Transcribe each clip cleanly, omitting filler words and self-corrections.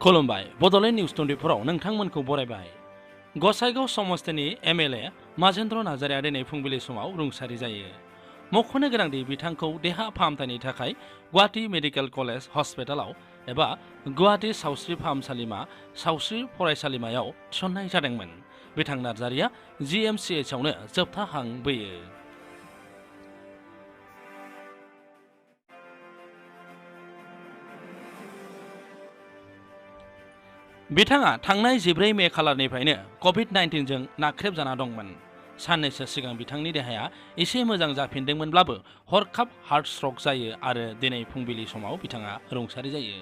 खुलुमबाय Bodoland news 24 नोंथांमोनखौ बरायबाय। Gossaigaon समस्तिनि MLA माजेन्द्र नार्जारिया दिनै फुंबिलि समाव रुंसारि जायो। मख'नो गोनांदि बिथांखौ देहा फाहामथायनि थाखाय गुवाहाटी मेडिकेल कलेज हस्पिटालाव एबा गुवाहाटी सावस्रि फाहामसालिमा सावस्रि फरायसालिमायाव थिसननाय जादोंमोन। बिथां नार्जारिया GMCHआवनो जोबथा हां बोयो। बिथाङा थांनाय 14 मे खालारनिफ्रायनो COVID-19 जों नाख्रेबजाना दंमोन। साननैसो सिगां बिथांनि देहाया एसे मोजां जाफिनदोंमोनब्लाबो हरखाब हार्ट स्ट्रक जायो आरो दिनै फुंबिलि समाव बिथाङा रुंसारि जायो।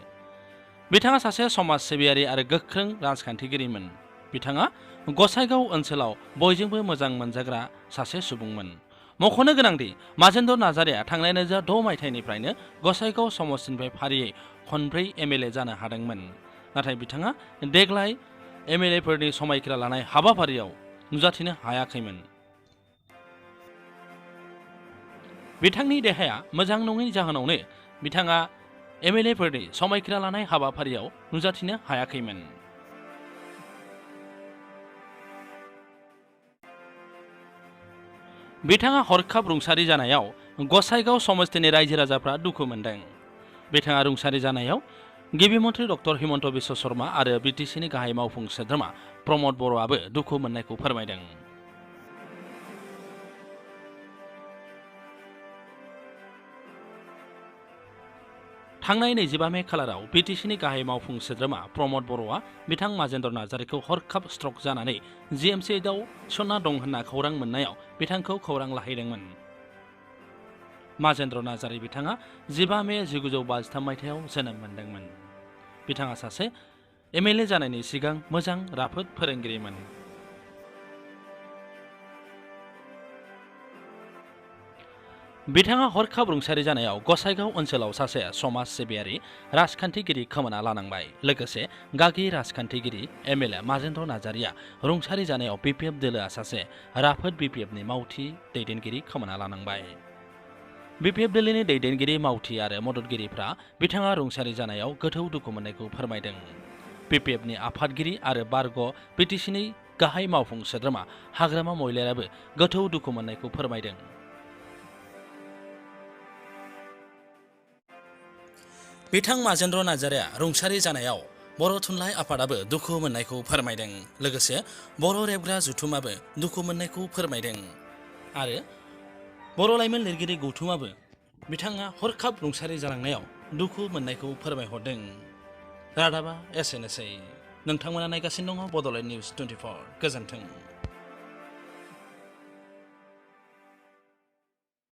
बिथाङा सासे समाज सिबियारि आरो गोख्रों राजखान्थिगिरिमोन। बिथाङा गसाइगाव ओनसोलाव बयजोंबो मोजां मोनजाग्रा सासे सुबुंमोन। मख'नो गोनांदि माजेन्द्र नार्जारिया थांनाय 2006 मायथाइनिफ्रायनो गसाइगाव समस्तिनिफ्राय फारियै खनब्रै एमएलए जानो हादोंमोन। नाथाय बिथाङा देग्लाय एमएलएफोरनि समायखिरा लानाय हाबाफारियाव नुजाथिनो हायाखैमोन। बिथांनि देहाया मोजां नङै जाहोनावनो बिथाङा एमएलएफोरनि समायखिरा लानाय हाबाफारियाव नुजाथिनो हायाखैमोन। बिथाङा हरखाब रुंसारि जानायाव गसाइगाव समस्तिनि रायजो राजाफ्रा दुखु मोनदों। बिथाङा रुंसारि जानायाव गिबि मन्थ्रि डक्टर हिमन्त बिश्व शर्मा आरो बिटिसिनि गाहाय मावफुं सोद्रोमा प्रमद बर'आबो दुखु मोननायखौ फोरमायदों। थांनाय 25 मे खालाराव बिटिसिनि गाहाय मावफुं सोद्रोमा प्रमद बर'आ बिथां माजेन्द्र नार्जारिखौ हरखाब स्ट्रक जानानै GMCHआव थिसनना दं होनना खौरां मोननायाव बिथांखौ खौरां लाहैदोंमोन। माजेन्द्र नार्जारि बिथाङा 15 मे 1953 मायथाइयाव जोनोम मोनदोंमोन। बिथाङा सासे एमएलए जानायनि सिगां मोजां राफोद फोरोंगिरिमोन। बिथाङा हरखाब रुंसारि जानायाव गसाइगाव ओनसोलाव सासे समाज सिबियारि राजखान्थिगिरि खोमाना लानांबाय। लोगोसे गागि राजखान्थिगिरि एमएलए माजेन्द्र नार्जारिया रुंसारि जानायाव BPF दोलोआ सासे राफोद BPFनि मावथि दैदेनगिरि खोमाना लानांबाय। BPF दोलोनि दैदेनगिरि मावथि आरो मददगिरिफ्रा बिथाङा रुंसारि जानायाव गोथौ दुखु मोननायखौ फोरमायदों। BPFनि आफादगिरि आरो बारग' बिटिसिनि गाहाय मावफुं सोद्रोमा हाग्रामा महिलाराबो गोथौ दुखु मोननायखौ फोरमायदों। बिथां माजेन्द्र नार्जारिया रुंसारि जानायाव बर' थुनलाइ आफादाबो दुखु मोननायखौ फोरमायदों। लोगोसे बर' रेबग्रा जुथुमाबो दुखु मोननायखौ फोरमायदों आरो बर' लाइमोन लिरगिरि गौथुमाबो बिथाङा हरखाब रुंसारि जालांनायाव दुखु मोननायखौ फोरमायहरदों। रादाबा एसेनोसै। नोंथांमोना नायगासिनो दङ बड'लेण्ड निउस 24। गोजोन्थों।